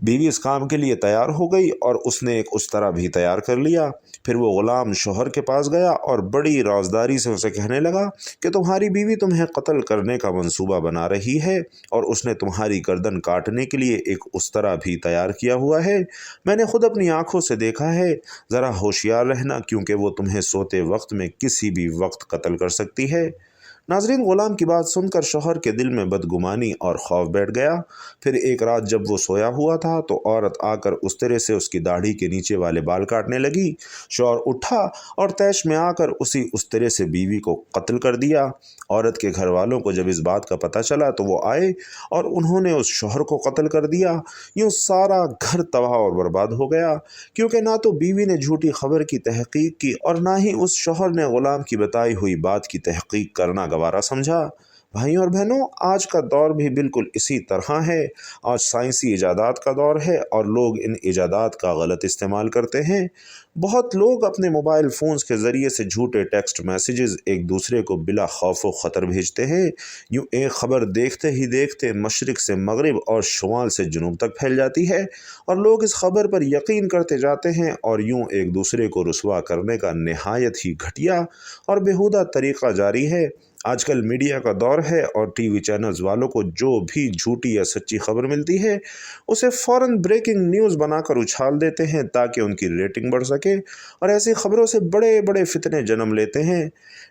بیوی اس کام کے لیے تیار ہو گئی اور اس نے ایک استرا بھی تیار کر لیا۔ پھر وہ غلام شوہر کے پاس گیا اور بڑی رازداری سے اسے کہنے لگا کہ تمہاری بیوی تمہیں قتل کرنے کا منصوبہ بنا رہی ہے اور اس نے تمہاری گردن کاٹنے کے لیے ایک استرا بھی تیار کیا ہوا ہے۔ میں نے خود اپنی آنکھوں سے دیکھا ہے، ذرا ہوشیار رہنا کیونکہ وہ تمہیں سوتے وقت میں کسی بھی وقت قتل کر سکتی ہے۔ ناظرین، غلام کی بات سن کر شوہر کے دل میں بدگمانی اور خوف بیٹھ گیا۔ پھر ایک رات جب وہ سویا ہوا تھا تو عورت آ کر استرے سے اس کی داڑھی کے نیچے والے بال کاٹنے لگی۔ شوہر اٹھا اور طیش میں آ کر اسی استرے سے بیوی کو قتل کر دیا۔ عورت کے گھر والوں کو جب اس بات کا پتہ چلا تو وہ آئے اور انہوں نے اس شوہر کو قتل کر دیا۔ یوں سارا گھر تباہ اور برباد ہو گیا، کیونکہ نہ تو بیوی نے جھوٹی خبر کی تحقیق کی اور نہ ہی اس شوہر نے غلام کی بتائی ہوئی بات کی تحقیق کرنا گوارا سمجھا۔ بھائیوں اور بہنوں، آج کا دور بھی بالکل اسی طرح ہے۔ آج سائنسی ایجادات کا دور ہے اور لوگ ان ایجادات کا غلط استعمال کرتے ہیں۔ بہت لوگ اپنے موبائل فونز کے ذریعے سے جھوٹے ٹیکسٹ میسیجز ایک دوسرے کو بلا خوف و خطر بھیجتے ہیں۔ یوں ایک خبر دیکھتے ہی دیکھتے مشرق سے مغرب اور شمال سے جنوب تک پھیل جاتی ہے اور لوگ اس خبر پر یقین کرتے جاتے ہیں اور یوں ایک دوسرے کو رسوا کرنے کا نہایت ہی گھٹیا اور بیہودہ طریقہ جاری ہے۔ آج کل میڈیا کا دور ہے اور ٹی وی چینلز والوں کو جو بھی جھوٹی یا سچی خبر ملتی ہے اسے فوراً بریکنگ نیوز بنا کر اچھال دیتے ہیں تاکہ ان کی ریٹنگ بڑھ سکے، اور ایسی خبروں سے بڑے بڑے فتنے جنم لیتے ہیں۔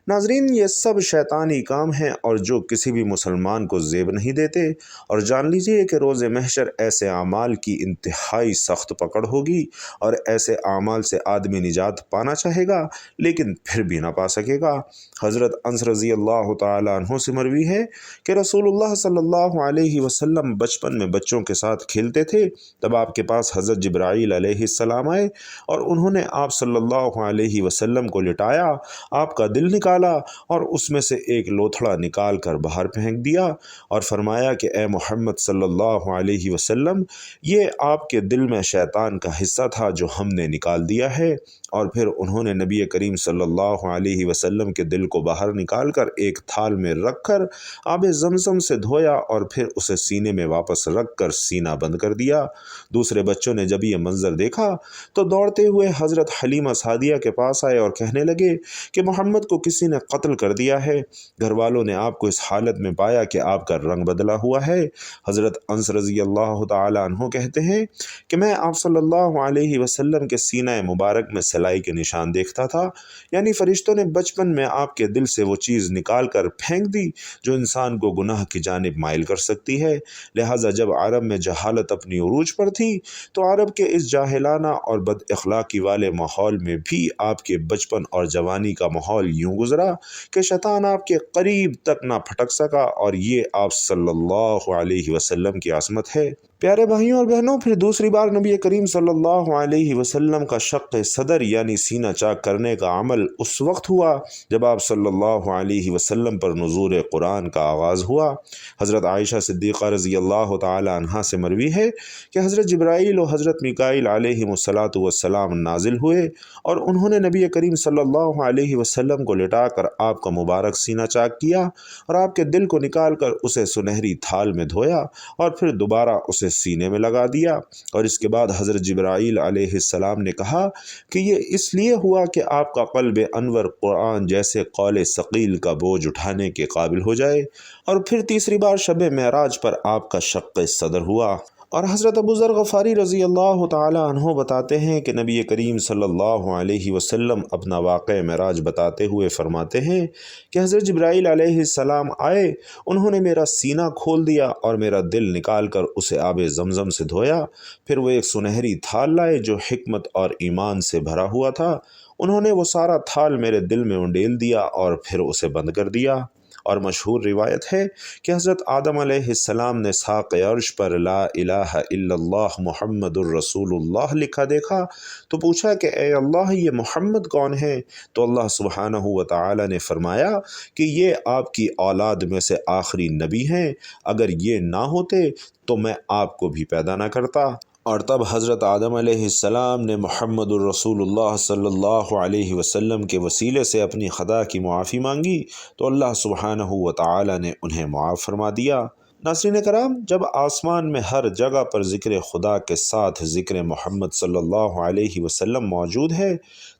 ناظرین، یہ سب شیطانی کام ہیں اور جو کسی بھی مسلمان کو زیب نہیں دیتے، اور جان لیجئے کہ روز محشر ایسے اعمال کی انتہائی سخت پکڑ ہوگی اور ایسے اعمال سے آدمی نجات پانا چاہے گا لیکن پھر بھی نہ پا سکے گا۔ حضرت انس رضی اللہ تعالیٰ عنہ سے مروی ہے کہ رسول اللہ صلی اللہ علیہ وسلم بچپن میں بچوں کے ساتھ کھیلتے تھے، تب آپ کے پاس حضرت جبرائیل علیہ السلام آئے اور انہوں نے آپ صلی اللہ علیہ وسلم کو لٹایا، آپ کا دل نکالا اور اس میں سے ایک لوتھڑا نکال کر باہر پھینک دیا اور فرمایا کہ اے محمد صلی اللہ علیہ وسلم، یہ آپ کے دل میں شیطان کا حصہ تھا جو ہم نے نکال دیا ہے۔ اور پھر انہوں نے نبی کریم صلی اللہ علیہ وسلم کے دل کو باہر نکال کر ایک تھال میں رکھ کر آب زمزم سے دھویا اور پھر اسے سینے میں واپس رکھ کر سینہ بند کر دیا۔ دوسرے بچوں نے جب یہ منظر دیکھا تو دوڑتے ہوئے حضرت حلیمہ سعدیہ کے پاس آئے اور کہنے لگے کہ محمد کو کسی نے قتل کر دیا ہے۔ گھر والوں نے آپ کو اس حالت میں پایا کہ آپ کا رنگ بدلا ہوا ہے۔ حضرت انس رضی اللہ تعالی عنہ کہتے ہیں کہ میں آپ صلی اللہ علیہ وسلم کے سینہ مبارک میں سلائی کے نشان دیکھتا تھا، یعنی فرشتوں نے بچپن میں آپ کے دل سے وہ چیز نکال کر پھینک دی جو انسان کو گناہ کی جانب مائل کر سکتی ہے۔ لہٰذا جب عرب میں جہالت اپنی عروج پر تھی تو عرب کے اس جاہلانہ اور بد اخلاقی والے ماحول میں بھی آپ کے بچپن اور جوانی کا ماحول یوں گزرا کہ شیطان آپ کے قریب تک نہ پھٹک سکا، اور یہ آپ صلی اللہ علیہ وسلم کی عظمت ہے۔ پیارے بھائیوں اور بہنوں، پھر دوسری بار نبی کریم صلی اللہ علیہ وسلم کا شق صدر یعنی سینہ چاک کرنے کا عمل اس وقت ہوا جب آپ صلی اللہ علیہ وسلم پر نزول قرآن کا آغاز ہوا۔ حضرت عائشہ صدیقہ رضی اللہ تعالی عنہا سے مروی ہے کہ حضرت جبرائیل و حضرت میکائیل علیہ السلام نازل ہوئے اور انہوں نے نبی کریم صلی اللہ علیہ وسلم کو لٹا کر آپ کا مبارک سینہ چاک کیا اور آپ کے دل کو نکال کر اسے سنہری تھال میں دھویا اور پھر دوبارہ اسے سینے میں لگا دیا، اور اس کے بعد حضرت جبرائیل علیہ السلام نے کہا کہ یہ اس لیے ہوا کہ آپ کا قلب انور قرآن جیسے قول ثقیل کا بوجھ اٹھانے کے قابل ہو جائے۔ اور پھر تیسری بار شب معراج پر آپ کا شق صدر ہوا۔ اور حضرت ابو ذر غفاری رضی اللہ تعالی عنہ بتاتے ہیں کہ نبی کریم صلی اللہ علیہ وسلم اپنا واقع معراج بتاتے ہوئے فرماتے ہیں کہ حضرت جبرائیل علیہ السلام آئے، انہوں نے میرا سینہ کھول دیا اور میرا دل نکال کر اسے آب زمزم سے دھویا، پھر وہ ایک سنہری تھال لائے جو حکمت اور ایمان سے بھرا ہوا تھا، انہوں نے وہ سارا تھال میرے دل میں انڈیل دیا اور پھر اسے بند کر دیا۔ اور مشہور روایت ہے کہ حضرت آدم علیہ السلام نے ساق عرش پر لا الہ الا اللہ محمد الرسول اللہ لکھا دیکھا تو پوچھا کہ اے اللہ، یہ محمد کون ہے؟ تو اللہ سبحانہ و تعالی نے فرمایا کہ یہ آپ کی اولاد میں سے آخری نبی ہیں، اگر یہ نہ ہوتے تو میں آپ کو بھی پیدا نہ کرتا۔ اور تب حضرت آدم علیہ السلام نے محمد الرسول اللہ صلی اللہ علیہ وسلم کے وسیلے سے اپنی خطا کی معافی مانگی تو اللہ سبحانہ و تعالی نے انہیں معاف فرما دیا۔ ناظرین کرام، جب آسمان میں ہر جگہ پر ذکر خدا کے ساتھ ذکر محمد صلی اللہ علیہ وسلم موجود ہے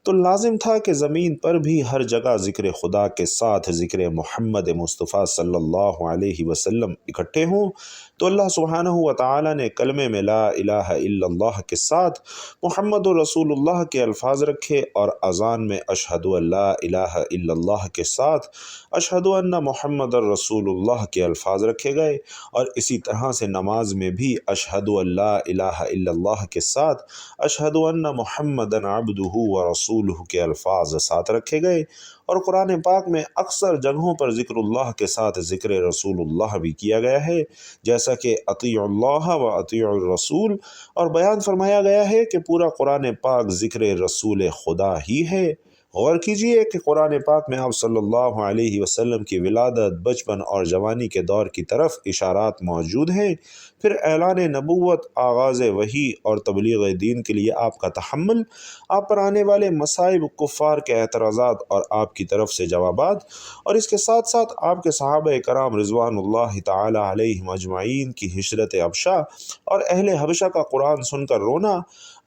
تو لازم تھا کہ زمین پر بھی ہر جگہ ذکر خدا کے ساتھ ذکر محمد مصطفیٰ صلی اللہ علیہ وسلم اکٹھے ہوں۔ تو اللہ سبحانہ و تعالی نے کلمے میں لا الہ الا اللہ کے ساتھ محمد رسول اللہ کے الفاظ رکھے، اور اذان میں اشہد ان لا الہ الا اللہ کے ساتھ اشہد ان محمد رسول اللہ کے الفاظ رکھے گئے، اور اسی طرح سے نماز میں بھی اشہد ان لا الہ الا اللہ کے ساتھ اشہد ان محمد عبدہ و رسولہ کے الفاظ ساتھ رکھے گئے۔ اور قرآن پاک میں اکثر جگہوں پر ذکر اللہ کے ساتھ ذکر رسول اللہ بھی کیا گیا ہے، جیسا کہ اطیعوا اللہ و اطیعوا الرسول، اور بیان فرمایا گیا ہے کہ پورا قرآن پاک ذکر رسول خدا ہی ہے۔ غور کیجئے کہ قرآن پاک میں آپ صلی اللہ علیہ وسلم کی ولادت، بچپن اور جوانی کے دور کی طرف اشارات موجود ہیں، پھر اعلان نبوت، آغاز وحی اور تبلیغ دین کے لیے آپ کا تحمل، آپ پر آنے والے مصائب، کفار کے اعتراضات اور آپ کی طرف سے جوابات، اور اس کے ساتھ ساتھ آپ کے صحابہ کرام رضوان اللہ تعالی علیہم اجمعین کی ہجرت حبشہ اور اہل حبشہ کا قرآن سن کر رونا۔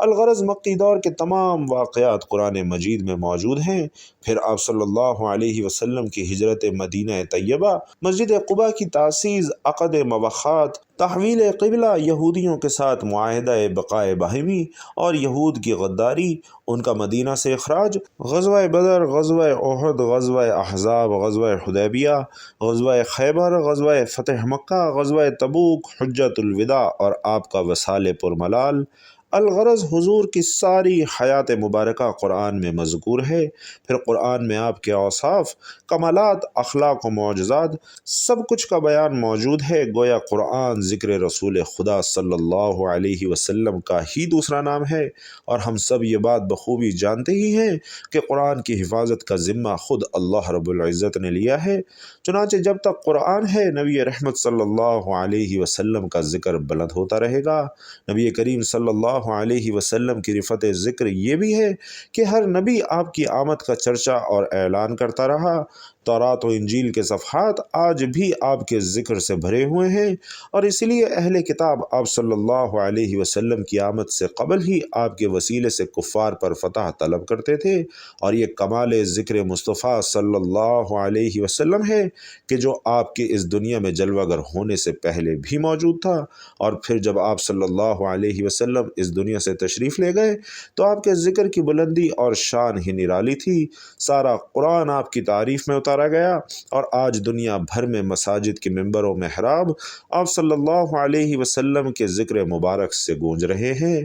الغرض مکی دور کے تمام واقعات قرآن مجید میں موجود ہیں۔ پھر آپ صلی اللہ علیہ وسلم کی ہجرت مدینہ طیبہ، مسجد قباء کی تاسیس، عقد موخات، تحویل قبلہ، یہودیوں کے ساتھ معاہدہ بقائے باہمی اور یہود کی غداری، ان کا مدینہ سے اخراج، غزوہ بدر، غزوہ احد، غزوہ احزاب، غزوہ حدیبیہ، غزوہ خیبر، غزوہ فتح مکہ، غزوہ تبوک، حجۃ الوداع اور آپ کا وصال پرملال۔ الغرض حضور کی ساری حیات مبارکہ قرآن میں مذکور ہے۔ پھر قرآن میں آپ کے اوصاف، کمالات، اخلاق و معجزات، سب کچھ کا بیان موجود ہے۔ گویا قرآن ذکر رسول خدا صلی اللہ علیہ وسلم کا ہی دوسرا نام ہے، اور ہم سب یہ بات بخوبی جانتے ہی ہیں کہ قرآن کی حفاظت کا ذمہ خود اللہ رب العزت نے لیا ہے۔ چنانچہ جب تک قرآن ہے، نبی رحمت صلی اللہ علیہ وسلم کا ذکر بلند ہوتا رہے گا۔ نبی کریم صلی اللہ علیہ وسلم کی رفعت ذکر یہ بھی ہے کہ ہر نبی آپ کی آمد کا چرچا اور اعلان کرتا رہا۔ تورات و انجیل کے صفحات آج بھی آپ کے ذکر سے بھرے ہوئے ہیں، اور اسی لیے اہل کتاب آپ صلی اللہ علیہ وسلم کی آمد سے قبل ہی آپ کے وسیلے سے کفار پر فتح طلب کرتے تھے۔ اور یہ کمال ذکر مصطفیٰ صلی اللہ علیہ وسلم ہے کہ جو آپ کے اس دنیا میں جلوہ گر ہونے سے پہلے بھی موجود تھا، اور پھر جب آپ صلی اللہ علیہ وسلم اس دنیا سے تشریف لے گئے تو آپ کے ذکر کی بلندی اور شان ہی نرالی تھی۔ سارا قرآن آپ کی تعریف میں اتارا گیا، اور آج دنیا بھر میں مساجد کے ممبر و محراب آپ صلی اللہ علیہ وسلم کے ذکر مبارک سے گونج رہے ہیں۔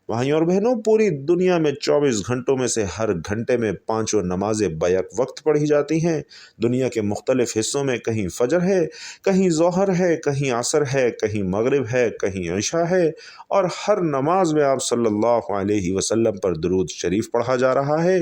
بھائیوں اور بہنوں، پوری دنیا میں 24 گھنٹوں میں سے ہر گھنٹے میں 5 نمازیں بیک وقت پڑھی جاتی ہیں۔ دنیا کے مختلف حصوں میں کہیں فجر ہے، کہیں ظہر ہے، کہیں عصر ہے، کہیں مغرب ہے، کہیں عشاء ہے، اور ہر نماز میں آپ صلی اللہ علیہ وسلم پر درود شریف پڑھا جا رہا ہے۔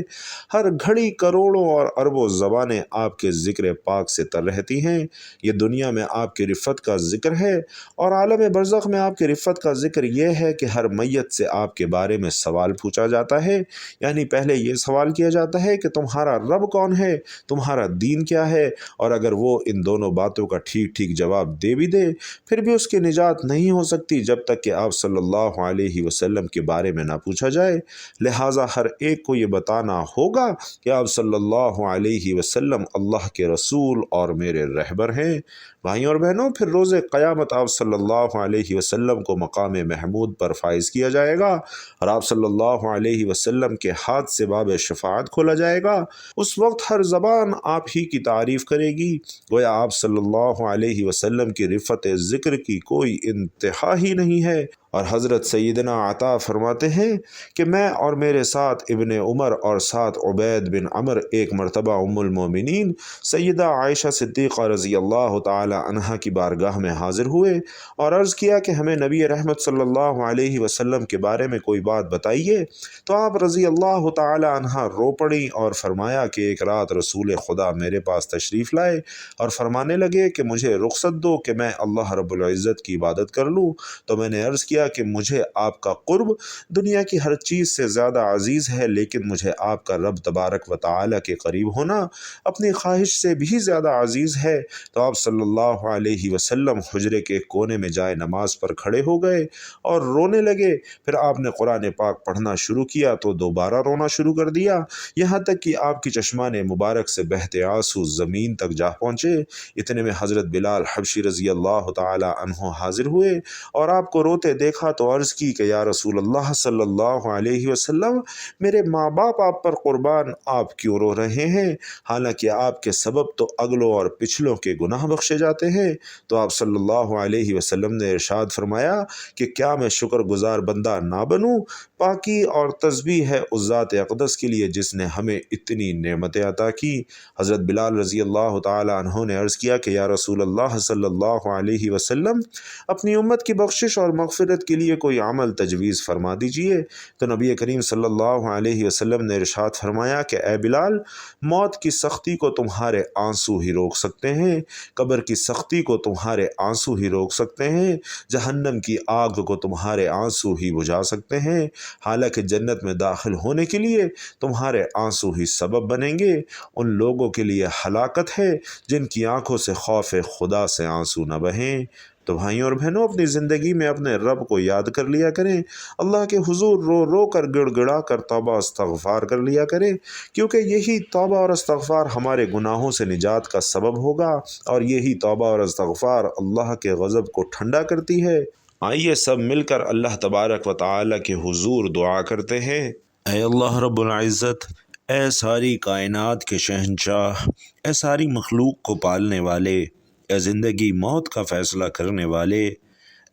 ہر گھڑی کروڑوں اور اربوں زبانیں آپ کے ذکر پاک سے تر رہتی ہیں۔ یہ دنیا میں آپ کی رفعت کا ذکر ہے، اور عالم برزخ میں آپ کی رفعت کا ذکر یہ ہے کہ ہر میت سے آپ کے بارے میں سوال پوچھا جاتا ہے۔ یعنی پہلے یہ سوال کیا جاتا ہے کہ تمہارا رب کون ہے، تمہارا دین کیا ہے، اور اگر وہ ان دونوں باتوں کا ٹھیک ٹھیک جواب دے بھی دے، پھر بھی اس کی نجات نہیں ہو سکتی جب تک کہ آپ صلی اللہ علیہ وسلم کے بارے میں نہ پوچھا جائے۔ لہٰذا ہر ایک کو یہ بتانا ہوگا کہ آپ صلی اللہ علیہ وسلم اللہ کے رسول اور میرے رہبر ہیں۔ بھائیوں اور بہنوں، پھر روز قیامت آپ صلی اللہ علیہ وسلم کو مقام محمود پر فائز کیا جائے گا، اور آپ صلی اللہ علیہ وسلم کے ہاتھ سے باب شفاعت کھولا جائے گا۔ اس وقت ہر زبان آپ ہی کی تعریف کرے گی، گویا آپ صلی اللہ علیہ وسلم کی رفعت ذکر کی کوئی انتہا ہی نہیں ہے۔ اور حضرت سیدنا عطا فرماتے ہیں کہ میں اور میرے ساتھ ابن عمر اور ساتھ عبید بن عمر ایک مرتبہ ام المومنین سیدہ عائشہ صدیقہ رضی اللہ تعالی عنہا کی بارگاہ میں حاضر ہوئے اور عرض کیا کہ ہمیں نبی رحمت صلی اللہ علیہ وسلم کے بارے میں کوئی بات بتائیے۔ تو آپ رضی اللہ تعالی عنہا رو پڑیں اور فرمایا کہ ایک رات رسول خدا میرے پاس تشریف لائے اور فرمانے لگے کہ مجھے رخصت دو کہ میں اللہ رب العزت کی عبادت کر لوں۔ تو میں نے عرض کیا گویا کہ مجھے آپ کا قرب دنیا کی ہر چیز سے زیادہ عزیز ہے، لیکن مجھے آپ کا رب تبارک و تعالی کے قریب ہونا اپنی خواہش سے بھی زیادہ عزیز ہے۔ تو آپ صلی اللہ علیہ وسلم حجرے کے کونے میں جائے نماز پر کھڑے ہو گئے اور رونے لگے۔ پھر آپ نے قرآن پاک پڑھنا شروع کیا تو دوبارہ رونا شروع کر دیا، یہاں تک کہ آپ کی چشمان مبارک سے بہتے آنسو زمین تک جا پہنچے۔ اتنے میں حضرت بلال حبشی رضی اللہ تعالی عنہ حاضر ہوئے اور آپ کو روتے دیکھا تو عرض کی کہ یا رسول اللہ صلی اللہ علیہ وسلم، میرے ماں باپ آپ پر قربان، آپ کیوں رو رہے ہیں؟ حالانکہ آپ کے سبب تو اگلوں اور پچھلوں کے گناہ بخشے جاتے ہیں۔ تو آپ صلی اللہ علیہ وسلم نے ارشاد فرمایا کہ کیا میں شکر گزار بندہ نہ بنوں؟ پاکی اور تسبیح ہے اس ذات اقدس کے لیے جس نے ہمیں اتنی نعمتیں عطا کی۔ حضرت بلال رضی اللہ تعالی عنہ نے عرض کیا کہ یا رسول اللہ صلی اللہ علیہ وسلم، اپنی امت کی بخشش اور مغفرت کے لیے کوئی عمل تجویز فرما دیجئے۔ تو نبی کریم صلی اللہ علیہ وسلم نے ارشاد فرمایا کہ اے بلال، موت کی سختی کو تمہارے آنسو ہی روک سکتے ہیں، قبر کی سختی کو تمہارے آنسو ہی روک سکتے ہیں، جہنم کی آگ کو تمہارے آنسو ہی بجھا سکتے ہیں، حالانکہ جنت میں داخل ہونے کے لیے تمہارے آنسو ہی سبب بنیں گے۔ ان لوگوں کے لیے ہلاکت ہے جن کی آنکھوں سے خوف خدا سے آنسو نہ بہیں۔ تو بھائیوں اور بہنوں، اپنی زندگی میں اپنے رب کو یاد کر لیا کریں، اللہ کے حضور رو رو کر گڑ گڑا کر توبہ استغفار کر لیا کریں، کیونکہ یہی توبہ اور استغفار ہمارے گناہوں سے نجات کا سبب ہوگا، اور یہی توبہ اور استغفار اللہ کے غضب کو ٹھنڈا کرتی ہے۔ آئیے سب مل کر اللہ تبارک و تعالی کے حضور دعا کرتے ہیں۔ اے اللہ رب العزت، اے ساری کائنات کے شہنشاہ، اے ساری مخلوق کو پالنے والے، اے زندگی موت کا فیصلہ کرنے والے،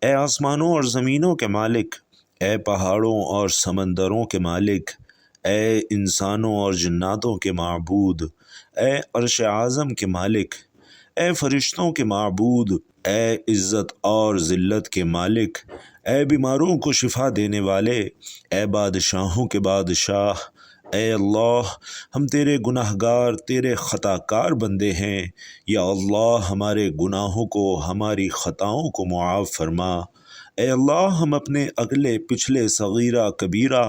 اے آسمانوں اور زمینوں کے مالک، اے پہاڑوں اور سمندروں کے مالک، اے انسانوں اور جناتوں کے معبود، اے عرش اعظم کے مالک، اے فرشتوں کے معبود، اے عزت اور ذلت کے مالک، اے بیماروں کو شفا دینے والے، اے بادشاہوں کے بادشاہ، اے اللہ، ہم تیرے گناہ گار، تیرے خطا کار بندے ہیں، یا اللہ ہمارے گناہوں کو، ہماری خطاؤں کو معاف فرما۔ اے اللہ، ہم اپنے اگلے پچھلے صغیرہ کبیرہ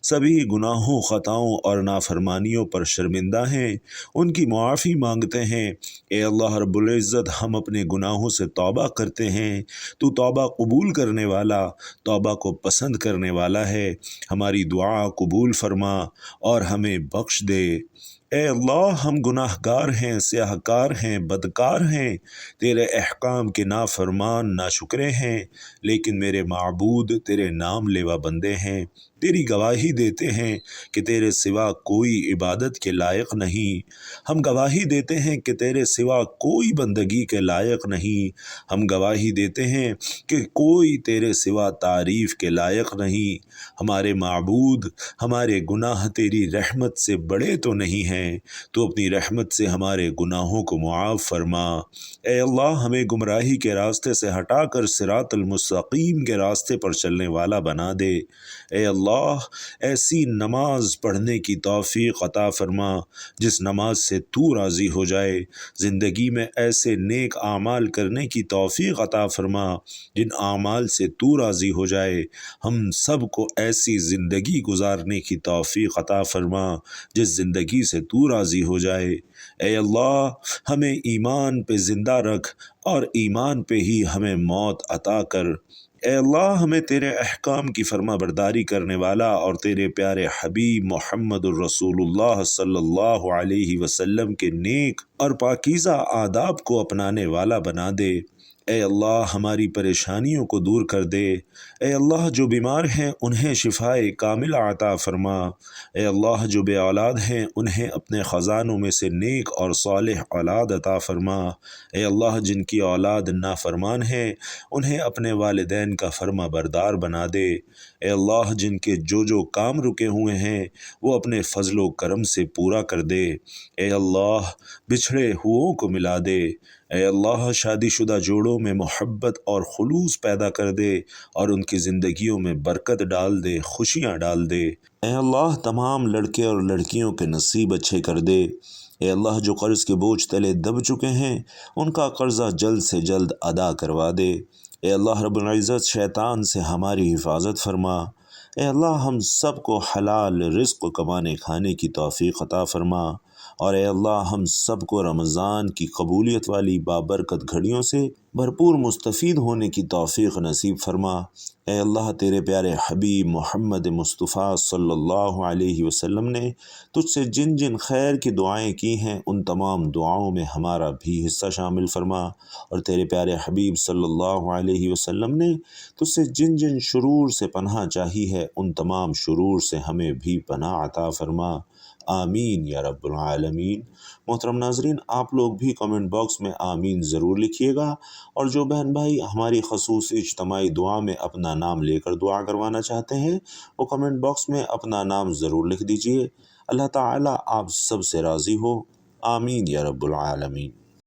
سبھی گناہوں، خطاؤں اور نافرمانیوں پر شرمندہ ہیں، ان کی معافی مانگتے ہیں۔ اے اللہ رب العزت، ہم اپنے گناہوں سے توبہ کرتے ہیں، تو توبہ قبول کرنے والا، توبہ کو پسند کرنے والا ہے۔ ہماری دعا قبول فرما اور ہمیں بخش دے۔ اے اللہ، ہم گناہ گار ہیں، سیاہ کار ہیں، بدکار ہیں، تیرے احکام کے نافرمان ناشکرے ہیں، لیکن میرے معبود تیرے نام لیوا بندے ہیں، تیری گواہی دیتے ہیں کہ تیرے سوا کوئی عبادت کے لائق نہیں۔ ہم گواہی دیتے ہیں کہ تیرے سوا کوئی بندگی کے لائق نہیں۔ ہم گواہی دیتے ہیں کہ کوئی تیرے سوا تعریف کے لائق نہیں۔ ہمارے معبود، ہمارے گناہ تیری رحمت سے بڑے تو نہیں ہیں، تو اپنی رحمت سے ہمارے گناہوں کو معاف فرما۔ اے اللہ، ہمیں گمراہی کے راستے سے ہٹا کر صراط المستقیم کے راستے پر چلنے والا بنا دے۔ اے اللہ، ایسی نماز پڑھنے کی توفیق عطا فرما جس نماز سے تو راضی ہو جائے، زندگی میں ایسے نیک اعمال کرنے کی توفیق عطا فرما جن اعمال سے تو راضی ہو جائے، ہم سب کو ایسی زندگی گزارنے کی توفیق عطا فرما جس زندگی سے تو راضی ہو جائے۔ اے اللہ، ہمیں ایمان پہ زندہ رکھ اور ایمان پہ ہی ہمیں موت عطا کر۔ اے اللہ، ہمیں تیرے احکام کی فرما برداری کرنے والا اور تیرے پیارے حبیب محمد الرسول اللہ صلی اللہ علیہ وسلم کے نیک اور پاکیزہ آداب کو اپنانے والا بنا دے۔ اے اللہ، ہماری پریشانیوں کو دور کر دے۔ اے اللہ، جو بیمار ہیں انہیں شفائے کاملہ عطا فرما۔ اے اللہ، جو بے اولاد ہیں انہیں اپنے خزانوں میں سے نیک اور صالح اولاد عطا فرما۔ اے اللہ، جن کی اولاد نافرمان ہیں انہیں اپنے والدین کا فرما بردار بنا دے۔ اے اللہ، جن کے جو کام رکے ہوئے ہیں وہ اپنے فضل و کرم سے پورا کر دے۔ اے اللہ، بچھڑے ہوئوں کو ملا دے۔ اے اللہ، شادی شدہ جوڑوں میں محبت اور خلوص پیدا کر دے اور ان کی زندگیوں میں برکت ڈال دے، خوشیاں ڈال دے۔ اے اللہ، تمام لڑکے اور لڑکیوں کے نصیب اچھے کر دے۔ اے اللہ، جو قرض کے بوجھ تلے دب چکے ہیں ان کا قرضہ جلد سے جلد ادا کروا دے۔ اے اللہ رب العزت شیطان سے ہماری حفاظت فرما۔ اے اللہ ہم سب کو حلال رزق کمانے کھانے کی توفیق عطا فرما، اور اے اللہ ہم سب کو رمضان کی قبولیت والی بابرکت گھڑیوں سے بھرپور مستفید ہونے کی توفیق نصیب فرما۔ اے اللہ تیرے پیارے حبیب محمد مصطفیٰ صلی اللہ علیہ وسلم نے تجھ سے جن جن خیر کی دعائیں کی ہیں ان تمام دعاؤں میں ہمارا بھی حصہ شامل فرما، اور تیرے پیارے حبیب صلی اللہ علیہ وسلم نے تجھ سے جن جن شرور سے پناہ چاہی ہے ان تمام شرور سے ہمیں بھی پناہ عطا فرما، آمین یا رب العالمین۔ محترم ناظرین، آپ لوگ بھی کمنٹ باکس میں آمین ضرور لکھیے گا، اور جو بہن بھائی ہماری خصوصی اجتماعی دعا میں اپنا نام لے کر دعا کروانا چاہتے ہیں وہ کمنٹ باکس میں اپنا نام ضرور لکھ دیجئے۔ اللہ تعالیٰ آپ سب سے راضی ہو، آمین یا رب العالمین۔